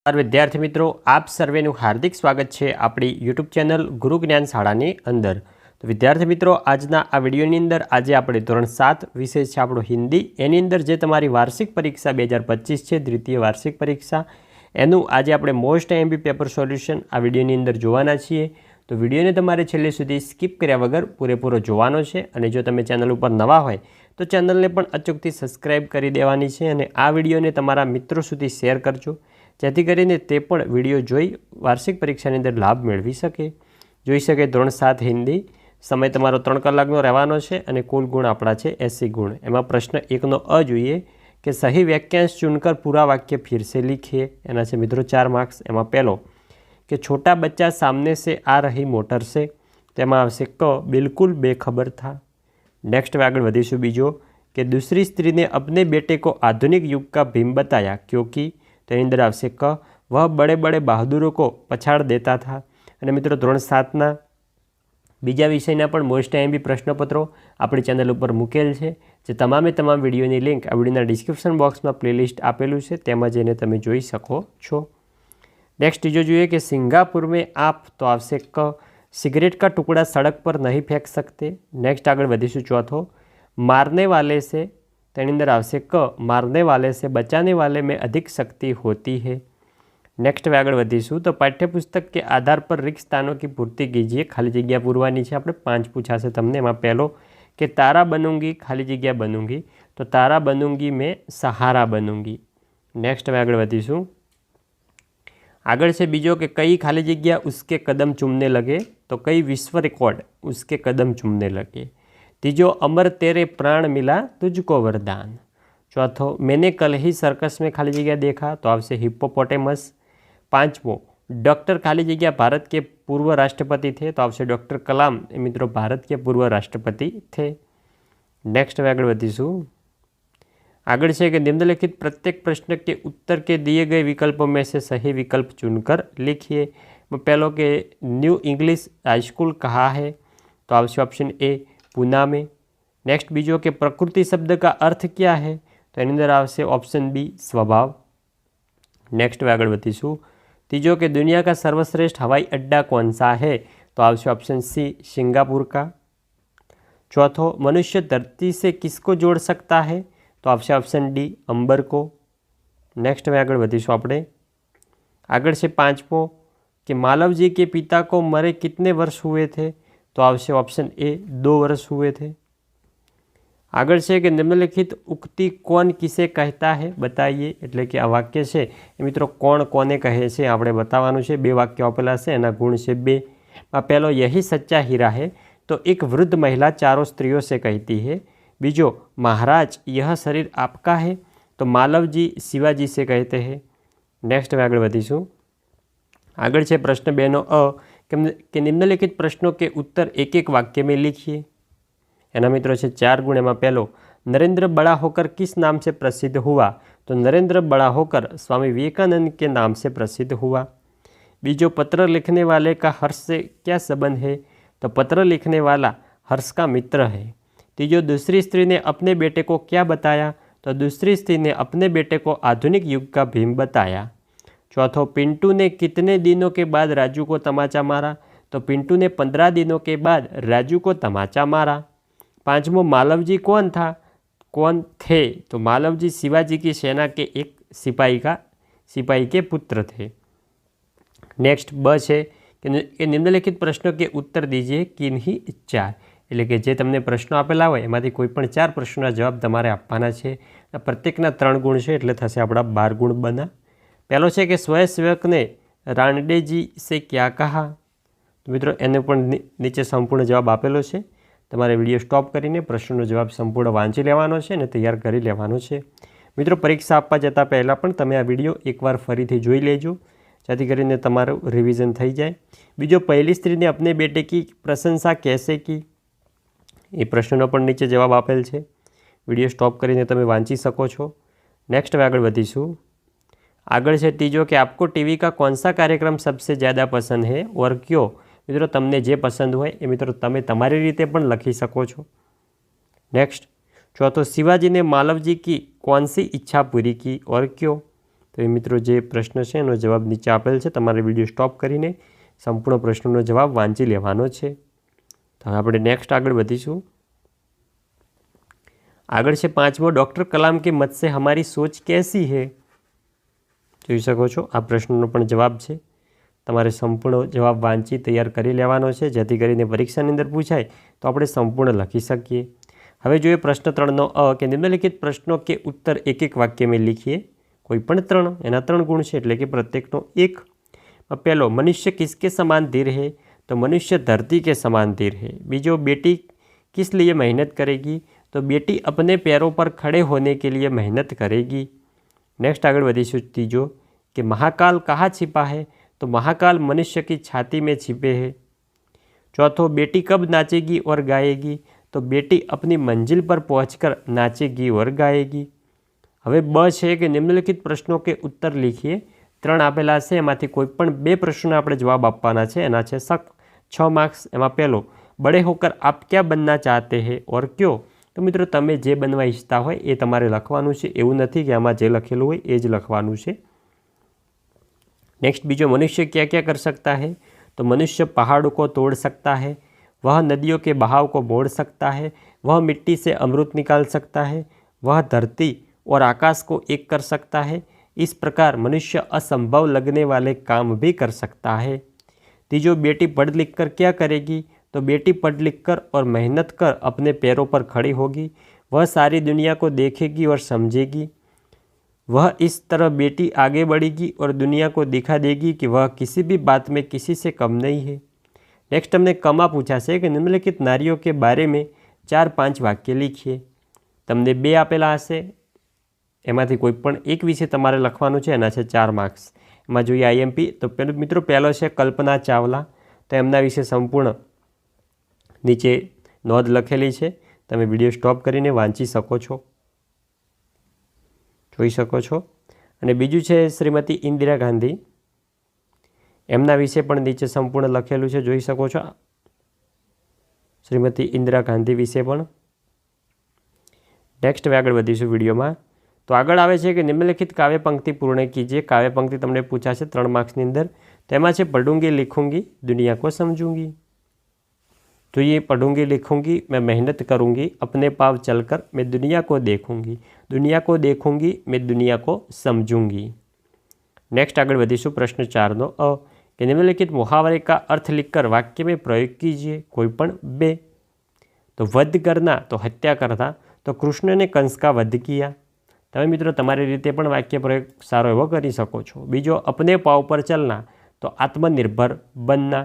વિદ્યાર્થી મિત્રો, આપ સર્વેનું હાર્દિક સ્વાગત છે આપણી યુટ્યુબ ચેનલ ગુરુ જ્ઞાન શાળાની અંદર। તો વિદ્યાર્થી મિત્રો, આજના આ વિડીયોની અંદર આજે આપણે ધોરણ 7 વિષય છે આપણો હિન્દી, એની અંદર જે તમારી વાર્ષિક પરીક્ષા 2025 છે, દ્વિતીય વાર્ષિક પરીક્ષા, એનું આજે આપણે મોસ્ટ એમબી પેપર સોલ્યુશન આ વિડીયોની અંદર જોવાના છીએ। તો વિડીયોને તમારે છેલ્લે સુધી સ્કીપ કર્યા વગર પૂરેપૂરો જોવાનો છે અને જો તમે ચેનલ ઉપર નવા હોય તો ચેનલને પણ અચૂકથી સબસ્ક્રાઈબ કરી દેવાની છે અને આ વિડીયોને તમારા મિત્રો સુધી શેર કરજો, જેથી કરીને તે પણ વિડીયો જોઈ વાર્ષિક પરીક્ષાની અંદર લાભ મેળવી શકે। જોઈ શકે ધોરણ 7 હિન્દી, સમય તમારો 3 કલાકનો રહેવાનો છે અને કુલ ગુણ આપણા છે 80 ગુણ। એમાં પ્રશ્ન 1નો અ જોઈએ કે સહી વાક્यांश चुनकर पूरा वाक्य फिर से लिखिए, એના છે મિત્રો 4 માર્ક્સ। એમાં પહેલો કે छोटा बच्चा सामने से आ रही मोटर से, તેમાં આવશે ક बिल्कुल बेखबर था। नेक्स्ट આગળ વધીશું। બીજો કે दूसरी स्त्री ने अपने बेटे को आधुनिक युग का भीम बताया क्योंकि, તેની અંદર આવશે ક वह बड़े बड़े बहादुरों को पछाड़ देता था। અને મિત્રો ધોરણ 7ના બીજા વિષયના પણ મોસ્ટ એમબી પ્રશ્નપત્રો આપણી ચેનલ ઉપર મૂકેલ છે, જે તમામે તમામ વિડીયોની લિંક આ વિડીયોના ડિસ્ક્રિપ્શન બોક્સમાં પ્લેલિસ્ટ આપેલું છે, તેમાં જઈને તમે જોઈ શકો છો। नेक्स्ट जो જોઈએ कि सिंगापुर में आप, तो આવશે ક सिगरेट का टुकड़ा सड़क पर नहीं फेंक सकते। नेक्स्ट આગળ વધીશું। चौथो मारने वाले से, તેની અંદર આવશે ક मारने वाले से बचाने वाले में अधिक शक्ति होती है। नेक्स्ट આગળ વધીશું। तो पाठ्यपुस्तक के आधार पर रिक्त स्थानों की पूर्ति कीजिए, खाली जग्या પૂરવાની છે આપણે। 5 પૂછાશે તમને। એમાં પહેલો કે तारा बनूंगी खाली जग्या बनूंगी, तो तारा बनूंगी में सहारा बनूंगी। नेक्स्ट આગળ વધીશું। આગળ છે બીજો કે કઈ ખાલી જગ્યા उसके कदम चूमने लगे, तो कई विश्व रिकॉर्ड उसके कदम चूमने लगे। तीजो अमर तेरे प्राण मिला तुझको वरदान। चौथो मैंने कल ही सर्कस में खाली जगह देखा, तो आपसे हिप्पोपोटेमस। पांचवो डॉक्टर खाली जगह भारत के पूर्व राष्ट्रपति थे, तो आपसे डॉक्टर कलाम मित्रों भारत के पूर्व राष्ट्रपति थे। नेक्स्ट આગળ વધીશું। आगे है कि निम्नलिखित प्रत्येक प्रश्न के उत्तर के दिए गए विकल्पों में से सही विकल्प चुनकर लिखिए। पहलो के न्यू इंग्लिश हाई स्कूल कहाँ है, तो आपसे ऑप्शन ए पूना में। नेक्स्ट बीजो के प्रकृति शब्द का अर्थ क्या है, तो एनी अंदर आवशे ऑप्शन बी स्वभाव। नेक्स्ट आगे बढ़ीशुं। तीजो के दुनिया का सर्वश्रेष्ठ हवाई अड्डा कौन सा है, तो आवशे ऑप्शन सी सिंगापुर का। चौथो मनुष्य धरती से किसको जोड़ सकता है, तो आपसे ऑप्शन डी अंबर को। नेक्स्ट में आगे बढ़ीशुं आपणे। आगे से 5मो कि मालव जी के पिता को मरे कितने वर्ष हुए थे, तो आपसे ऑप्शन ए 2 वर्ष हुए थे। आगे से कि निम्नलिखित उक्ति कौन किसे कहता है बताइए, एटले कि आ वाक्य है मित्रों कोण कोने कहे छे आपणे बतावानुं छे। 2 वाक्य आपेला छे, एना गुण छे 2। पहलो यही सच्चा हीरा है, तो एक वृद्ध महिला 4 स्त्रियों से कहती है। बीजो महाराज यह शरीर आपका है, तो मालव जी शिवाजी से कहते हैं। नेक्स्ट में आगे बढ़ीशुं। आगे है प्रश्न 2 अ कि निम्नलिखित प्रश्नों के उत्तर एक एक वाक्य में लिखिए। एना मित्रों से 4 गुण। एमां पहलो नरेंद्र बड़ा होकर किस नाम से प्रसिद्ध हुआ, तो नरेंद्र बड़ा होकर स्वामी विवेकानंद के नाम से प्रसिद्ध हुआ। बीजो पत्र लिखने वाले का हर्ष से क्या संबंध है, तो पत्र लिखने वाला हर्ष का मित्र है। तीजो दूसरी स्त्री ने अपने बेटे को क्या बताया, तो दूसरी स्त्री ने अपने बेटे को आधुनिक युग का भीम बताया। चौथो पिंटू ने कितने दिनों के बाद राजू को तमाचा मारा, तो पिंटू ने 15 दिनों के बाद राजू को तमाचा मारा। 5मो मालव जी कौन थे, तो मालव जी शिवाजी की सेना के एक सिपाही के पुत्र थे। नेक्स्ट ब है कि निम्नलिखित प्रश्नों के उत्तर दीजिए किन्हीं 4, એટલે કે જે તમને પ્રશ્નો આપેલા હોય એમાંથી કોઈ પણ 4 પ્રશ્નોના જવાબ તમારે આપવાના છે। પ્રત્યેકના 3 ગુણ છે, એટલે થશે આપણા 12 ગુણ બના। પહેલો છે કે સ્વયંસેવકને રાનડેજી સે ક્યા કહા, તો મિત્રો એને પણ નીચે સંપૂર્ણ જવાબ આપેલો છે। તમારે વિડીયો સ્ટોપ કરીને પ્રશ્નનો જવાબ સંપૂર્ણ વાંચી લેવાનો છે અને તૈયાર કરી લેવાનો છે। મિત્રો પરીક્ષા આપવા જતાં પહેલાં પણ તમે આ વિડીયો એકવાર ફરીથી જોઈ લેજો, જેથી કરીને તમારું રિવિઝન થઈ જાય। બીજો પહેલી સ્ત્રીને अपने बेटे की प्रशंसा कैसे की, એ પ્રશ્નનો પણ નીચે જવાબ આપેલ છે। વિડીયો સ્ટોપ કરીને તમે વાંચી શકો છો। નેક્સ્ટ આગળ વધીશું। આગળ છે ત્રીજો કે આપકો ટીવી का कौन सा कार्यक्रम सबसे ज़्यादा पसंद है और क्यों। મિત્રો તમને જે પસંદ હોય એ મિત્રો તમે તમારી રીતે પણ લખી શકો છો। नेक्स्ट चौथो शिवाजी ने मालव जी की कौन सी इच्छा पूरी की और क्यों। તો એ મિત્રો જે પ્રશ્ન છે એનો જવાબ નીચે આપેલ છે, તમારે વિડીયો સ્ટોપ કરીને સંપૂર્ણ પ્રશ્નનો જવાબ વાંચી લેવાનો છે. તો હવે આપણે નેક્સ્ટ આગળ વધીશું. આગળ છે 5મો, ડૉક્ટર કલામ કે મત સે હમારી સોચ कैसी है. જોઈ શકો છો આ પ્રશ્નનો પણ જવાબ છે. તમારે સંપૂર્ણ જવાબ વાંચી તૈયાર કરી લેવાનો છે, જેથી કરીને પરીક્ષાની અંદર પૂછાય તો આપણે સંપૂર્ણ લખી શકીએ. હવે જોઈએ પ્રશ્ન 3નો અ કે નિમ્નલિખિત પ્રશ્નો કે ઉત્તર એક એક વાક્ય में लिखिए. કોઈ પણ 3, એના 3 ગુણ છે એટલે કે પ્રત્યેકનો 1. પહેલો, मनुष्य किसके समान धीर है, तो मनुष्य धरती के समान धीर है. बीजो, बेटी किस लिए मेहनत करेगी, तो बेटी अपने पैरों पर खड़े होने के लिए मेहनत करेगी. नेक्स्ट આગળ વધીશું. तीजो कि महाकाल कहाँ छिपा है, तो महाकाल मनुष्य की छाती में छिपे है. चौथो, बेटी कब नाचेगी और गाएगी, तो बेटी अपनी मंजिल पर पहुंचकर नाचेगी और गाएगी. હવે બ છે કે નિમ્નલિખિત પ્રશ્નો કે ઉત્તર લીખીએ. 3 આપેલા છે, એમાંથી કોઈ પણ 2 પ્રશ્નોના આપણે જવાબ આપવાના છે. એના છે 6 માર્ક્સ. એમાં પહેલો, બડે હોકર આપ ક્યાં બનના ચાહતે હે ઓર ક્યો. તો મિત્રો તમે જે બનવા ઈચ્છતા હોય એ તમારે લખવાનું છે, એવું નથી કે આમાં જે લખેલું હોય એ જ લખવાનું છે. नेक्स्ट बीजो, मनुष्य क्या क्या कर सकता है, तो मनुष्य पहाड़ों को तोड़ सकता है, वह नदियों के बहाव को मोड़ सकता है, वह मिट्टी से अमृत निकाल सकता है, वह धरती और आकाश को एक कर सकता है. इस प्रकार मनुष्य असंभव लगने वाले काम भी कर सकता है. तीजो, बेटी पढ़ लिख कर क्या करेगी, तो बेटी पढ़ लिख कर और मेहनत कर अपने पैरों पर खड़ी होगी. वह सारी दुनिया को देखेगी और समझेगी. वह इस तरह बेटी आगे बढ़ेगी और दुनिया को दिखा देगी कि वह किसी भी बात में किसी से कम नहीं है. नेक्स्ट हमने कमा पूछा છે કે નિમ્નલિખિત નારીઓ કે બારે में 4-5 વાક્ય લીખીએ. તમને 2 આપેલા હશે, એમાંથી કોઈ પણ એક વિશે તમારે લખવાનું છે. એના છે 4 માર્ક્સ. એમાં જોઈએ આઈએમપી. તો મિત્રો પહેલો છે કલ્પના ચાવલા. તો એમના વિશે સંપૂર્ણ નીચે નોંધ લખેલી છે, તમે વિડીયો સ્ટોપ કરીને વાંચી શકો છો, જોઈ શકો છો. અને બીજું છે શ્રીમતી ઇન્દિરા ગાંધી. એમના વિશે પણ નીચે સંપૂર્ણ લખેલું છે, જોઈ શકો છો. શ્રીમતી ઇન્દિરા ગાંધી વિશે પણ. નેક્સ્ટ હવે આગળ વધીશું વિડીયોમાં. તો આગળ આવે છે કે નિમ્નલિખિત કાવ્ય પંક્તિ પૂર્ણ કીજીએ. કાવ્ય પંક્તિ તમને પૂછાશે 3 માર્ક્સની અંદર. તેમાં છે પઢूंगी लिखूंगी दुनिया को समझूंगी. तो ये पढ़ूंगी लिखूंगी मैं मेहनत करूंगी अपने पाँव चलकर मैं दुनिया को देखूंगी. दुनिया को देखूंगी मैं दुनिया को समझूंगी. नेक्स्ट આગળ વધીશું પ્રશ્ન 4નો અ કે निम्नलिखित मुहावरे का अर्थ लिखकर वाक्य में प्रयोग कीजिए. कोई पण 2. तो वध करना तो हत्या करना, तो कृष्ण ने कंस का वध किया. તમે મિત્રો તમારી રીતે પણ વાક્ય પ્રયોગ સારો એવો કરી શકો છો. બીજો, अपने पाँव पर चलना तो आत्मनिर्भर बनना.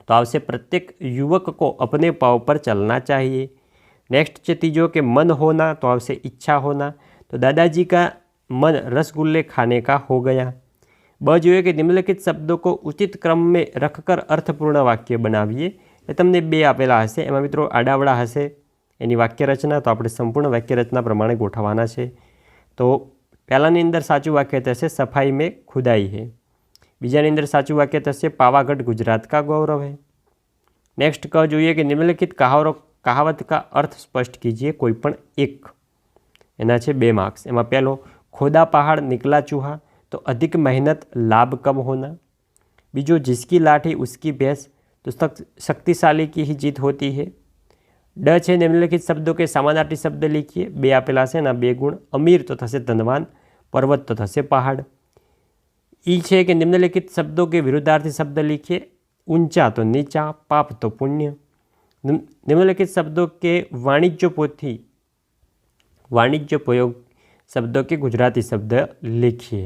तो आवश्य प्रत्येक युवक को अपने पाँव पर चलना चाहिए. नेक्स्ट છે तीजो के मन होना तो आवश्य इच्छा होना. तो दादाजी का मन रसगुल्ले खाने का हो गया. ब જોઈએ કે निम्नलिखित शब्दों को उचित क्रम में रखकर अर्थपूर्ण वाक्य बनाविए. એ તમને 2 આપેલા હશે, એમાં મિત્રો આડાવડા હશે એની વાક્ય રચના. તો આપણે સંપૂર્ણ વાક્ય રચના પ્રમાણે ગોઠવવાના છે. તો પહેલાની અંદર સાચું વાક્ય થશે સફાઈ મેં ખુદાઈ હે. બીજાની અંદર સાચું વાક્ય થશે પાવાગઢ गुजरात का गौरव है. नेक्स्ट क જોઈએ કે निम्नलिखित कहावत का अर्थ स्पष्ट कीजिए. कोई पण 1. એના છે 2 मार्क्स. એમાં પહેલો, खोदा पहाड़ निकला चूहा तो अधिक मेहनत लाभ कम होना. बीजो, जिसकी लाठी उसकी भैंस तो शक्तिशाली की ही जीत होती है. ड છે निम्नलिखित शब्दों के समानार्थी शब्द लिखिए. 2 આપેલા છે, એના 2 ગુણ. अमीर तो થશે ધનવાન, पर्वत तो થશે पहाड़. ई છે કે निम्नलिखित शब्दों के विरुद्धार्थी शब्द लिखिए. ऊंचा तो नीचा, पाप तो पुण्य. निम्नलिखित शब्दों के वाणिज्य प्रयोग शब्दों के गुजराती शब्द लिखिए.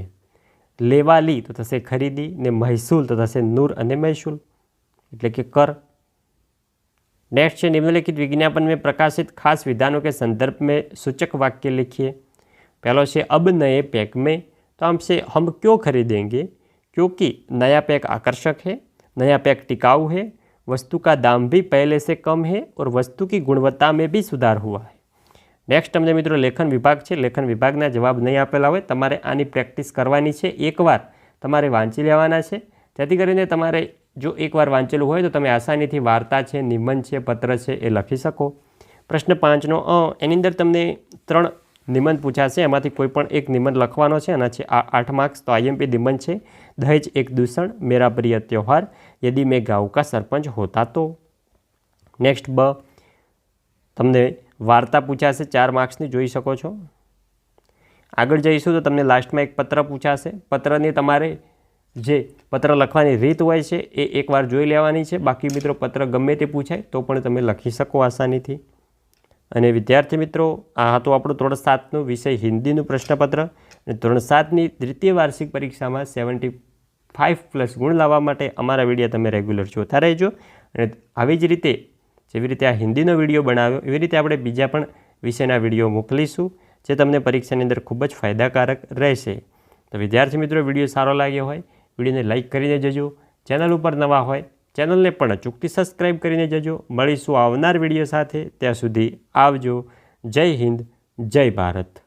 लेवाली तो થશે खरीदी ने महसूल तो થશે नूर અને महसूल એટલે કે कर. नेक्स्ट है निम्नलिखित विज्ञापन में प्रकाशित खास विधानों के संदर्भ में सूचक वाक्य लिखिए. पहलो है अब नए पैक में तो हमसे हम क्यों खरीदेंगे, क्योंकि नया पैक आकर्षक है, नया पैक टिकाऊ है, वस्तु का दाम भी पहले से कम है और वस्तु की गुणवत्ता में भी सुधार हुआ है. नेक्स्ट अમને મિત્રો લેખન વિભાગ છે. લેખન વિભાગના જવાબ નહીં આપેલા હોય તમારે આની પ્રેક્ટિસ કરવાની છે. એકવાર તમારે વાંચી લેવાના છે, જેથી કરીને તમારે જો એકવાર વાંચેલું હોય તો તમે આસાનીથી વાર્તા છે, નિબંધ છે, પત્ર છે એ લખી શકો. પ્રશ્ન 5નો એની અંદર તમને 3 નિબંધ પૂછાશે, એમાંથી કોઈ પણ એક નિબંધ લખવાનો છે. એના છે આ 8 માર્ક્સ. તો આઈએમપી નિબંધ છે દહેજ એક દૂષણ મેરા પ્રિય ત્યોહાર યદि મેં ગાँव का સરપંચ હોતા તો. નેક્સ્ટ બ, તમને વાર્તા પૂછાશે 4 માર્ક્સની, જોઈ શકો છો. આગળ જઈશું તો તમને લાસ્ટમાં એક પત્ર પૂછાશે. પત્રની તમારે જે પત્ર લખવાની રીત હોય છે એ એકવાર જોઈ લેવાની છે. બાકી મિત્રો પત્ર ગમે તે પૂછાય તો પણ તમે લખી શકો આસાનીથી. અને વિદ્યાર્થી મિત્રો, આ હતું આપણું ધોરણ 7નું વિષય હિન્દીનું પ્રશ્નપત્ર. અને ધોરણ 7ની દ્વિતીય વાર્ષિક પરીક્ષામાં 75+ ગુણ લાવવા માટે અમારા વિડીયો તમે રેગ્યુલર જોતા રહેજો. અને આવી જ રીતે જેવી રીતે આ હિન્દીનો વિડીયો બનાવ્યો એવી રીતે આપણે બીજા પણ વિષયના વિડીયો મોકલીશું, જે તમને પરીક્ષાની અંદર ખૂબ જ ફાયદાકારક રહેશે. તો વિદ્યાર્થી મિત્રો, વિડીયો સારો લાગ્યો હોય વિડીયોને લાઇક કરીને જજો. ચેનલ ઉપર નવા હોય ચેનલને પણ અચૂકથી સબસ્ક્રાઈબ કરીને જજો. મળીશું આવનાર વિડીયો સાથે. ત્યાં સુધી આવજો. જય હિન્દ, જય ભારત.